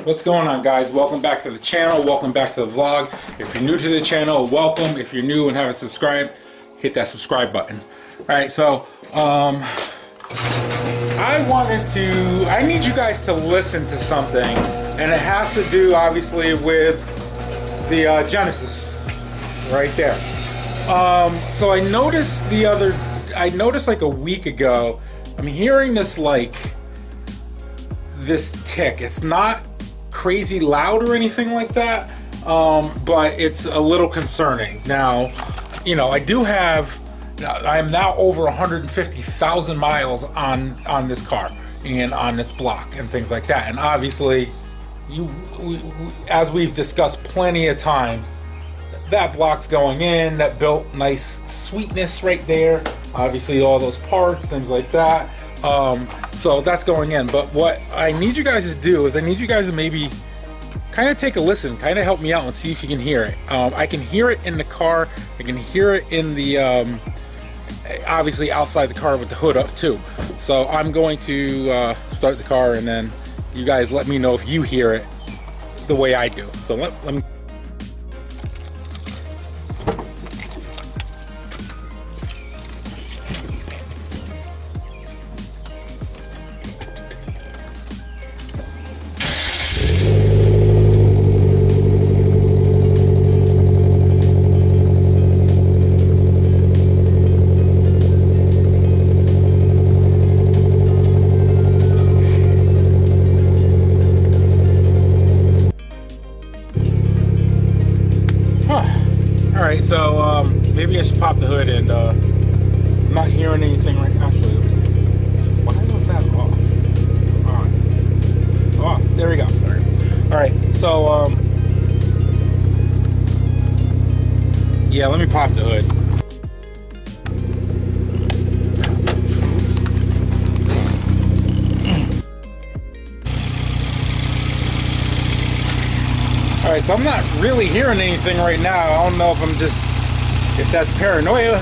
What's going on, guys? Welcome back to the channel. Welcome back to the vlog. If you're new to the channel, welcome. If you're new and haven't subscribed, hit that subscribe button. Alright, so I need you guys to listen to something, and it has to do obviously with the Genesis right there. So I noticed like a week ago, I'm hearing this tick. It's not crazy loud or anything like that, but it's a little concerning. Now, you know, I am now over 150,000 miles on this car and on this block and things like that. And obviously, as we've discussed plenty of times, that block's going in, that built nice sweetness right there. Obviously, all those parts, things like that. So that's going in. But what I need you guys to do is I need you guys to maybe kind of take a listen, kind of help me out and see if you can hear it. I can hear it in the car. I can hear it in the, obviously outside the car with the hood up too. So I'm going to start the car, and then you guys let me know if you hear it the way I do. So let me. Alright, so maybe I should pop the hood, and I'm not hearing anything right now. Actually, why was that off? Alright. Oh, there we go. Alright, so yeah, let me pop the hood. Alright, so I'm not really hearing anything right now. I don't know if that's paranoia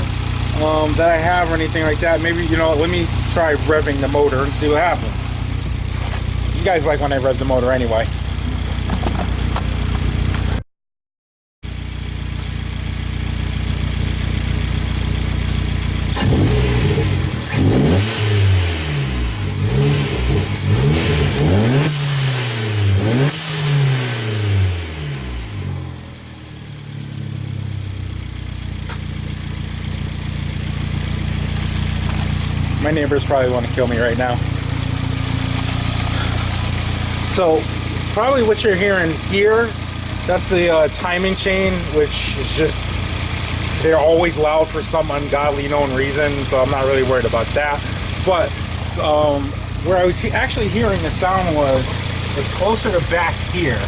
that I have or anything like that. Maybe, you know, let me try revving the motor and see what happens. You guys like when I rev the motor anyway. My neighbors probably want to kill me right now. So probably what you're hearing here, that's the timing chain, which is just, they're always loud for some ungodly known reason, so I'm not really worried about that. But where I was actually hearing the sound was closer to back here.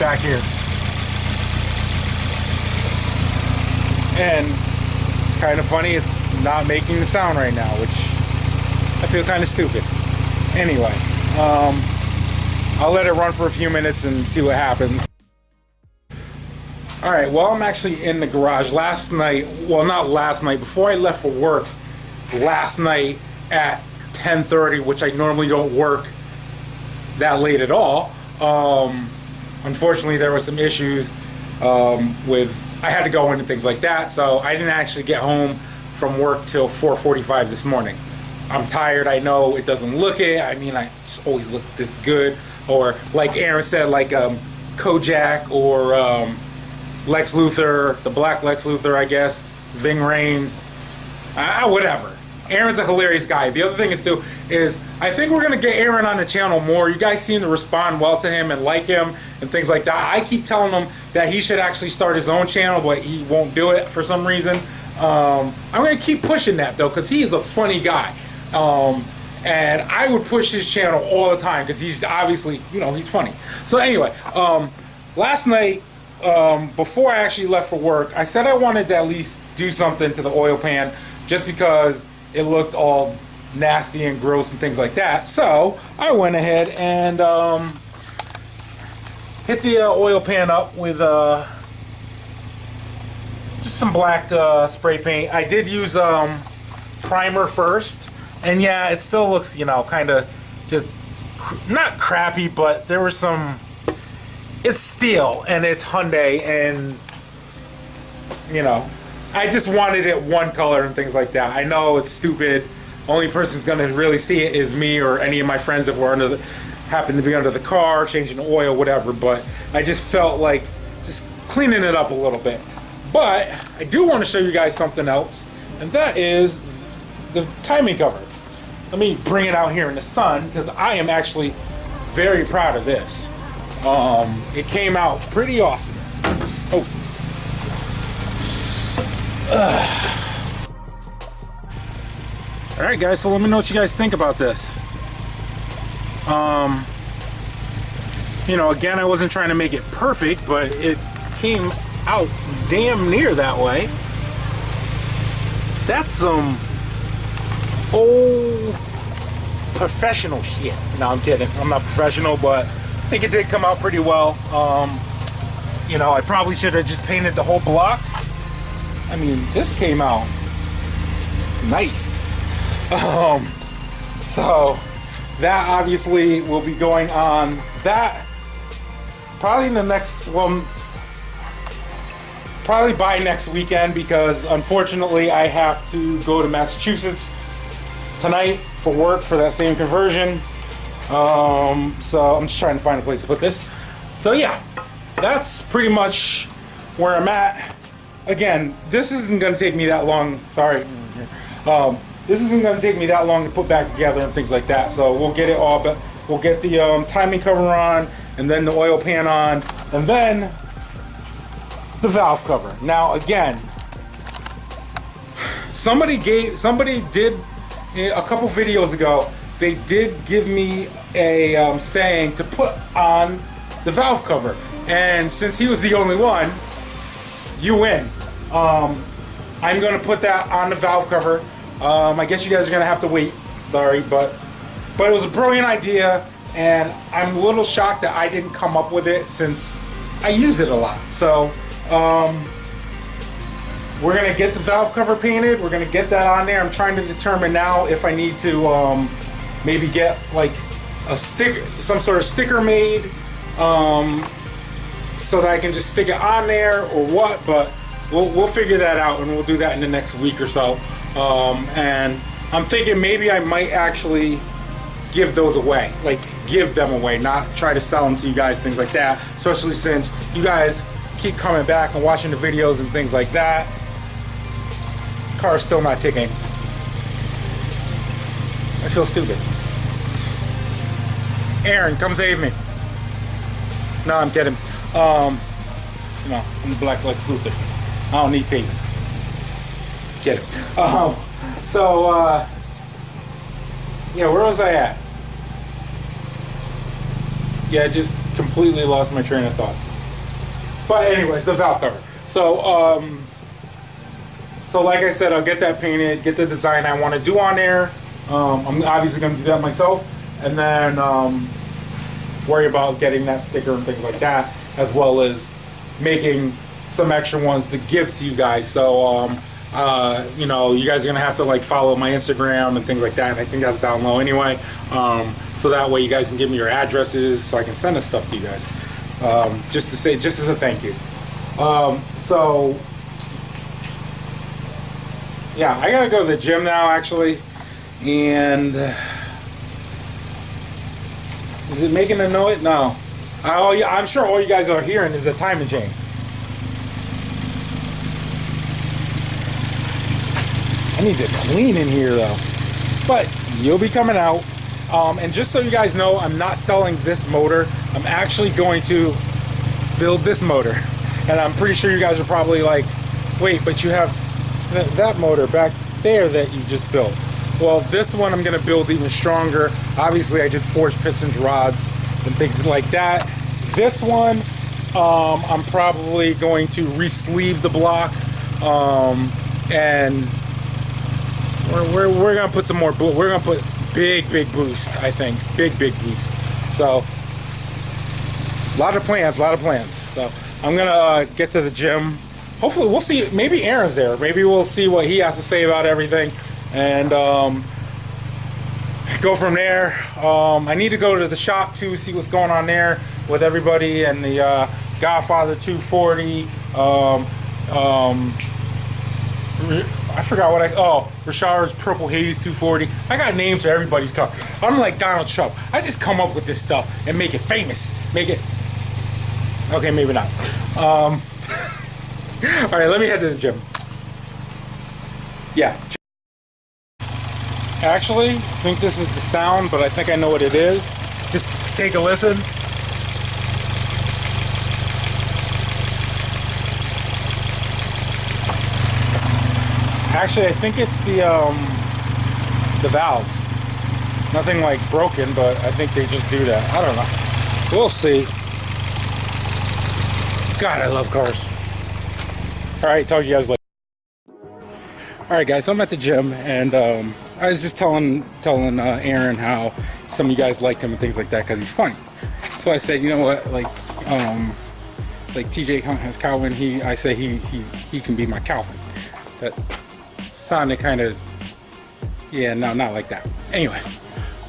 Back here. And it's kind of funny, it's not making the sound right now, which I feel kind of stupid. Anyway, I'll let it run for a few minutes and see what happens. Alright, well, I'm actually in the garage. Last night, well, not last night, before I left for work last night at 10:30, which I normally don't work that late at all. Unfortunately, there were some issues I had to go in and things like that, so I didn't actually get home from work till 4:45 this morning. I'm tired, I know it doesn't look it. I mean, I just always look this good. Or like Aaron said, like Kojak or Lex Luthor, the black Lex Luthor, I guess, Ving Rhames, whatever. Aaron's a hilarious guy. The other thing is too, I think we're gonna get Aaron on the channel more. You guys seem to respond well to him and like him and things like that. I keep telling him that he should actually start his own channel, but he won't do it for some reason. I'm gonna keep pushing that though, because he is a funny guy. And I would push his channel all the time because he's obviously, you know, he's funny. So anyway, last night, before I actually left for work, I said I wanted to at least do something to the oil pan just because it looked all nasty and gross and things like that. So I went ahead and hit the oil pan up with just some black spray paint. I did use primer first, and yeah, it still looks, you know, kind of just not crappy, but there were some, it's steel and it's Hyundai, and you know, I just wanted it one color and things like that. I know it's stupid. Only person's gonna really see it is me or any of my friends if we're under the, happen to be under the car, changing the oil, whatever. But I just felt like just cleaning it up a little bit. But I do want to show you guys something else, and that is the timing cover. Let me bring it out here in the sun because I am actually very proud of this. It came out pretty awesome. Oh. Alright guys, so let me know what you guys think about this. You know, again, I wasn't trying to make it perfect, but it came out damn near that way. That's some old professional shit. No, I'm kidding. I'm not professional, but I think it did come out pretty well. You know, I probably should have just painted the whole block. I mean, this came out nice. So that obviously will be going on that probably in the next, well, probably by next weekend, because unfortunately I have to go to Massachusetts tonight for work for that same conversion. So I'm just trying to find a place to put this. So yeah, that's pretty much where I'm at. Again, this isn't going to take me that long. Sorry. This isn't going to take me that long to put back together and things like that. So we'll get it all, but we'll get the timing cover on, and then the oil pan on, and then the valve cover. Now again, somebody did a couple videos ago, they did give me a saying to put on the valve cover, and since he was the only one, you win. I'm gonna put that on the valve cover. I guess you guys are gonna have to wait. Sorry, but it was a brilliant idea, and I'm a little shocked that I didn't come up with it since I use it a lot. So we're gonna get the valve cover painted. We're gonna get that on there. I'm trying to determine now if I need to maybe get like a sticker, some sort of sticker made, so that I can just stick it on there or what. But we'll figure that out, and we'll do that in the next week or so. And I'm thinking maybe I might actually give those away, like give them away, not try to sell them to you guys, things like that, especially since you guys keep coming back and watching the videos and things like that. Car's still not ticking. I feel stupid. Aaron, come save me. No, I'm kidding. No, I'm the black Lex Luthor. I don't need saving. Kidding. Yeah, where was I at? Yeah, I just completely lost my train of thought. But anyways, the valve cover. So like I said, I'll get that painted, get the design I want to do on there. I'm obviously going to do that myself, and then worry about getting that sticker and things like that, as well as making some extra ones to give to you guys. So you know, you guys are gonna have to like follow my Instagram and things like that, and I think that's down low anyway, so that way you guys can give me your addresses so I can send this stuff to you guys, just as a thank you. So yeah, I gotta go to the gym now actually, and is it making a noise? No. I'm sure all you guys are hearing is a timing chain. I need to clean in here though. But you'll be coming out. And just so you guys know, I'm not selling this motor. I'm actually going to build this motor. And I'm pretty sure you guys are probably like, wait, but you have that motor back there that you just built. Well, this one I'm going to build even stronger. Obviously, I did forged pistons, rods, and things like that. This one, I'm probably going to re-sleeve the block, and we're going to put some more. We're going to put big boost. I think big boost. So a lot of plans. So I'm gonna get to the gym. Hopefully, we'll see. Maybe Aaron's there. Maybe we'll see what he has to say about everything. And go from there. I need to go to the shop too, see what's going on there with everybody, and the Godfather 240. I forgot what Richard's Purple Haze 240. I got names for everybody's car. I'm like Donald Trump. I just come up with this stuff and make it famous. Make it. Okay, maybe not. All right, let me head to the gym. Yeah. Actually, I think this is the sound, but I think I know what it is. Just take a listen. Actually, I think it's the valves. Nothing like broken, but I think they just do that. I don't know. We'll see. God, I love cars. All right, talk to you guys later. All right, guys, so I'm at the gym, and I was just telling Aaron how some of you guys liked him and things like that because he's funny. So I said, you know what, like TJ Hunt has Calvin. I say he can be my Calvin. That sounded kind of, yeah, no, not like that. Anyway,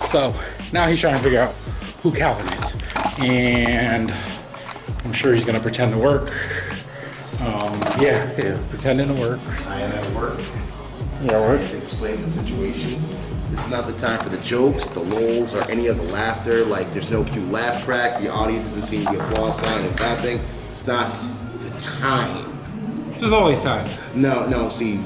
so now he's trying to figure out who Calvin is, and I'm sure he's gonna pretend to work. Yeah, pretending to work. I am at work. You're at work. Explain the situation. This is not the time for the jokes, the lulz, or any of the laughter. Like, there's no cue laugh track. The audience isn't seeing the applause sign and clapping. It's not the time. There's always time. No, see,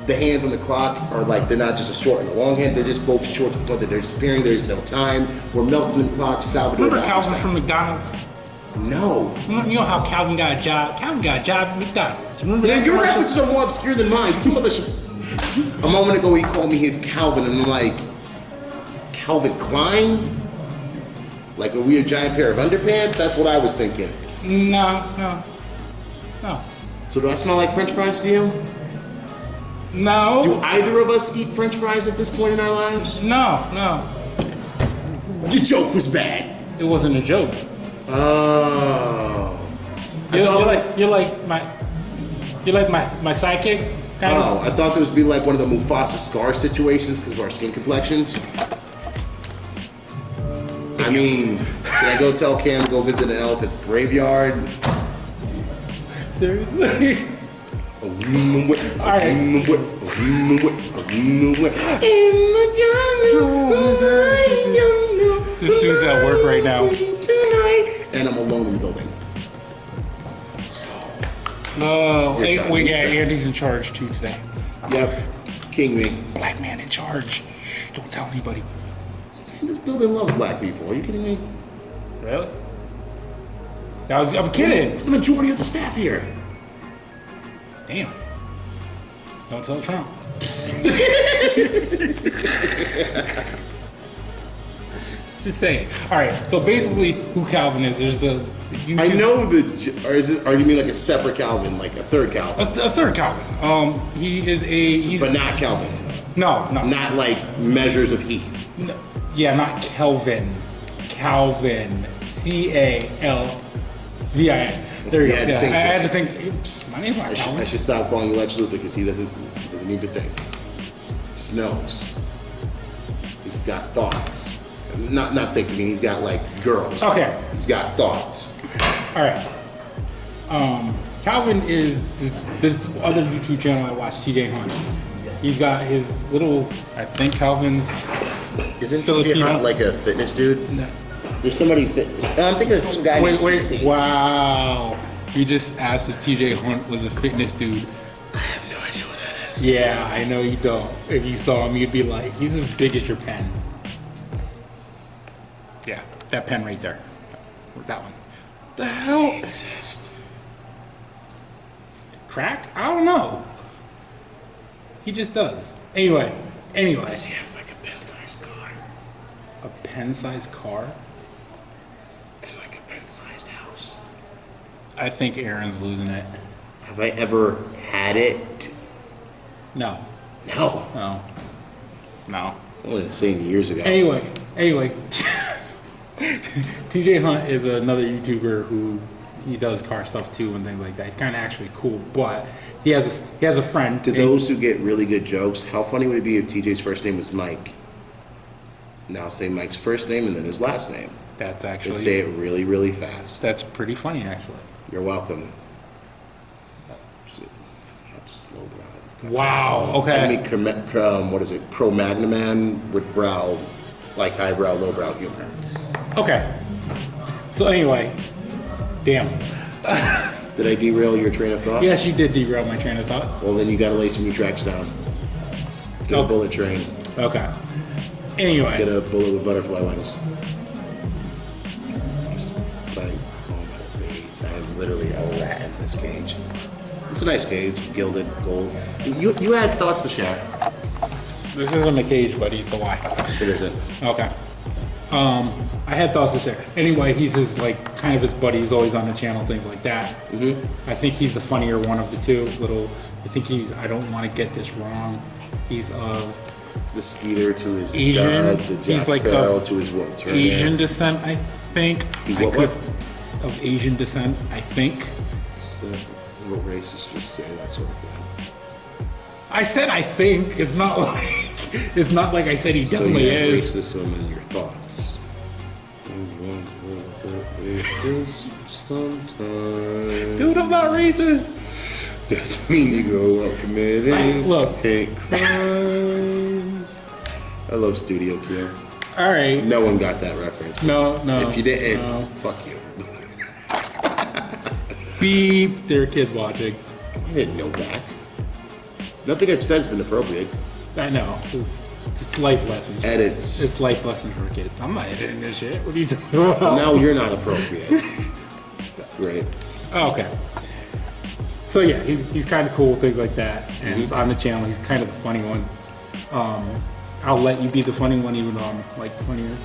the hands on the clock are like, they're not just a short and a long hand, they're just both short, but they're disappearing, there's no time. We're melting the clock, Salvador. Remember Calvin from McDonald's? No. You know how Calvin got a job? Calvin got a job at McDonald's. Remember that? Your references are more obscure than mine. You talking about a moment ago he called me his Calvin, and I'm like, Calvin Klein? Like, are we a giant pair of underpants? That's what I was thinking. No. So do I smell like French fries to you? No. Do either of us eat French fries at this point in our lives? No. Your joke was bad. It wasn't a joke. Oh. You're like my sidekick. Kind of? I thought this would be like one of the Mufasa Scar situations because of our skin complexions. I mean, can I go tell Cam to go visit an elephant's graveyard? Seriously? Alright. This dude's at work right now. And I'm alone in the building. No, we got Andy's in charge too today. Yep, king me. Black man in charge. Don't tell anybody. This building loves black people. Are you kidding me? Really? I'm kidding. The majority of the staff here. Damn. Don't tell Trump. Just saying. All right. So basically, who Calvin is? There's the YouTube. I know the. Or is it? Or you mean like a separate Calvin, like a third Calvin? A third Calvin. He is a. But not Calvin. No. Not like measures of heat. No, yeah, not Kelvin. Calvin. CALVIN. There you go. Yeah, I had to think. My name's not Calvin. I should stop calling you Lex Luthor because he doesn't even think. He just knows. He's got thoughts. Not thinking. He's got like girls. Okay. He's got thoughts. All right. Calvin is this other YouTube channel I watch, TJ Hunt. He's got his little. I think Calvin's. Isn't TJ Hunt like a fitness dude? No. There's somebody fitness. I'm thinking of some guy. Wait. Wow. You just asked if TJ Hunt was a fitness dude. I have no idea what that is. Yeah, I know you don't. If you saw him, you'd be like, he's as big as your pen. Yeah, that pen right there. That one. The hell? Exist. Cracked? I don't know. He just does. Anyway. Does he have like a pen-sized car? A pen-sized car? And like a pen-sized house? I think Aaron's losing it. Have I ever had it? No. No. I wasn't saying years ago. Anyway. TJ Hunt is another YouTuber who he does car stuff too and things like that. He's kind of actually cool, but he has a friend. To those who get really good jokes, how funny would it be if TJ's first name was Mike? Now say Mike's first name and then his last name. That's actually... And say it really, really fast. That's pretty funny, actually. You're welcome. That's low brow. Wow, okay. I mean, what is it? Cro-Magnon with brow, like highbrow, lowbrow humor. Okay. So anyway, damn. Did I derail your train of thought? Yes, you did derail my train of thought. Well, then you gotta lay some new tracks down. Get a bullet train. Okay. Anyway. Get a bullet with butterfly wings. Just like, oh my days. I am literally a rat in this cage. It's a nice cage, gilded, gold. You had thoughts to share. This isn't a cage, but he's the Y. It isn't. Okay. I had thoughts to share. Anyway, he's his, like, kind of his buddy. He's always on the channel, things like that. Mm-hmm. I think he's the funnier one of the two. I think I don't want to get this wrong. He's the Skeeter to his Asian. dad, the Jack He's Sparrow to his what? Asian descent, I think. He's what? Of Asian descent, I think. What racists just say that sort of thing? I said I think. It's not like I said he definitely is. Racism in your thoughts. Sometimes. Dude, I'm not racist. Doesn't mean you go out committing hate crimes. I love Studio Q. All right. No one got that reference. No. If you didn't, fuck you. Beep. There are kids watching. I didn't know that. Nothing I've said has been appropriate. I know. It's life lessons. Edits. It's life lessons for kids. I'm not editing this shit. What are you talking about? Now you're not appropriate. Great. Oh, okay. So yeah, he's kind of cool, things like that. And it's on the channel. He's kind of the funny one. I'll let you be the funny one, even though I'm like funnier.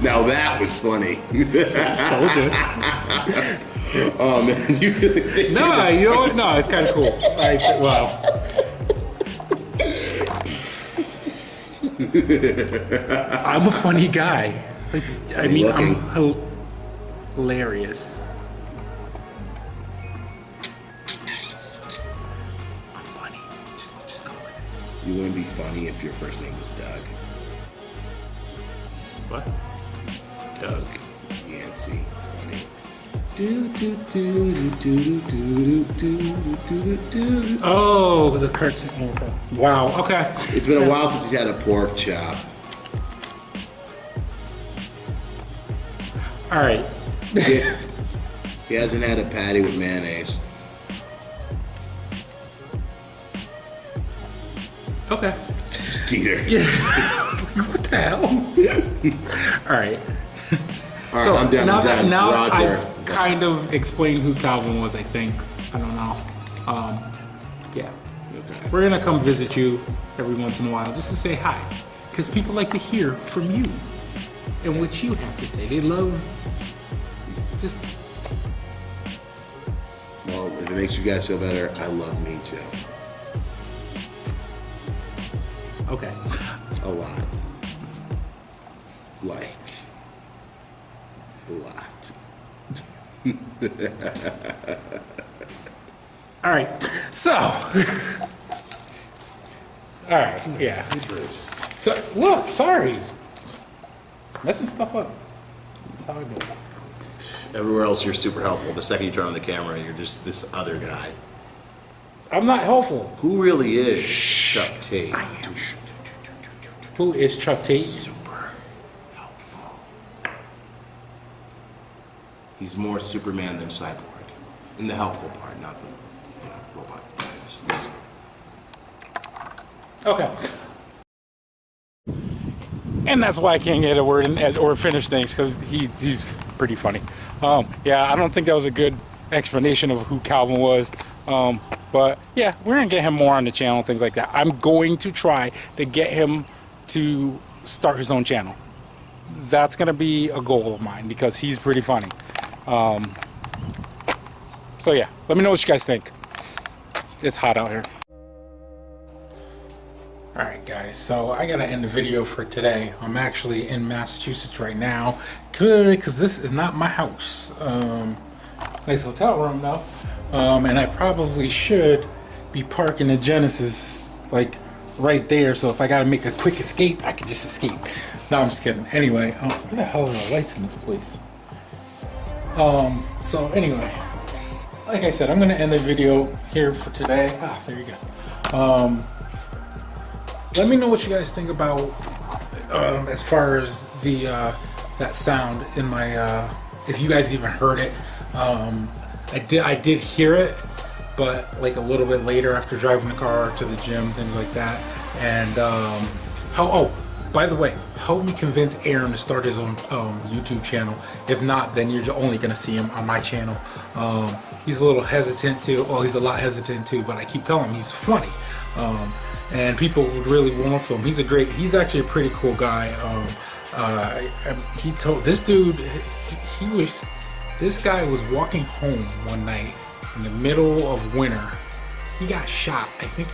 Now that was funny. Told you. Oh man, you really think? No, you know what? No, it's kind of cool. Wow. I'm a funny guy. Like, I mean, I'm hilarious. I'm funny. Just go with it. You wouldn't be funny if your first name was Doug. What? Doug Yancey. Funny. Oh, the cartoon. Okay. Wow. Okay. It's been a while since he's had a pork chop. All right. He hasn't had a patty with mayonnaise. Okay. Skeeter. Yeah. What the hell? All right. All right, So I'm down. now Roger. I've kind of explained who Calvin was, I think. I don't know. Yeah. Okay. We're gonna come visit you every once in a while just to say hi, because people like to hear from you and what you have to say. They love just. Well, if it makes you guys feel better, I love me too. Okay. A lot. Like. A lot. All right. So. All right. Yeah. Bruce. So look. Sorry. Messing stuff up. That's how I do it. Everywhere else, you're super helpful. The second you turn on the camera, you're just this other guy. I'm not helpful. Who really is Chuck Tate? I am. Who is Chuck Tate? Super helpful. He's more Superman than Cyborg. In the helpful part, not the robot. It's Okay. And that's why I can't get a word in or finish things, because he's pretty funny. Yeah, I don't think that was a good explanation of who Calvin was. But yeah, we're gonna get him more on the channel, things like that. I'm going to try to get him to start his own channel. That's gonna be a goal of mine because he's pretty funny. So yeah, let me know what you guys think. It's hot out here. Alright guys, so I gotta end the video for today. I'm actually in Massachusetts right now because this is not my house. Nice hotel room though. And I probably should be parking the Genesis like right there, so if I gotta make a quick escape, I can just escape. No, I'm just kidding. Anyway, where the hell are the lights in this place? So anyway, like I said, I'm gonna end the video here for today. There you go. Let me know what you guys think about as far as the that sound in my if you guys even heard it. I did hear it, but like a little bit later after driving the car to the gym, things like that. And by the way, help me convince Aaron to start his own YouTube channel. If not, then you're only gonna see him on my channel. He's a little hesitant too. Well, he's a lot hesitant too, but I keep telling him he's funny. And people would really warm up to him. He's actually a pretty cool guy. He told this dude, this guy was walking home one night in the middle of winter. He got shot. I think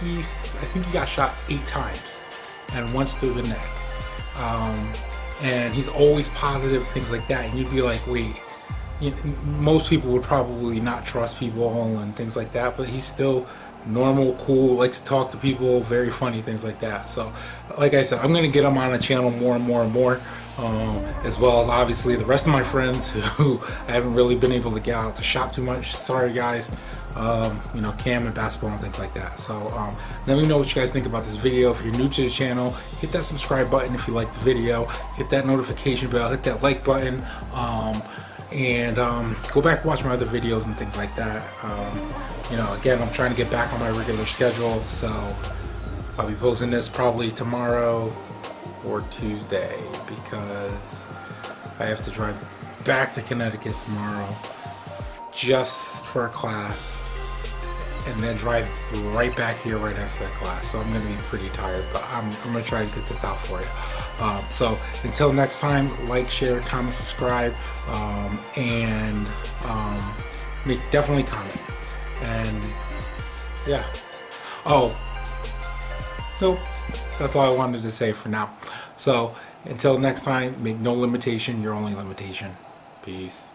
he got shot 8 times, and once through the neck. And he's always positive, things like that. And you'd be like, wait. Most people would probably not trust people and things like that, but he's still normal, cool, likes to talk to people, very funny, things like that. So like I said, I'm gonna get him on the channel more and more and more, as well as obviously the rest of my friends who I haven't really been able to get out to shop too much. Sorry guys. Cam and basketball and things like that. So let me know what you guys think about this video. If you're new to the channel, hit that subscribe button if you like the video, hit that notification bell, hit that like button, and go back and watch my other videos and things like that. Again, I'm trying to get back on my regular schedule, so I'll be posting this probably tomorrow or Tuesday, because I have to drive back to Connecticut tomorrow just for a class, and then drive right back here right after that class. So I'm gonna be pretty tired, but I'm gonna try to get this out for you. So until next time, like, share, comment, subscribe, and definitely comment. And yeah. Oh, nope. That's all I wanted to say for now. So until next time, make no limitation your only limitation. Peace.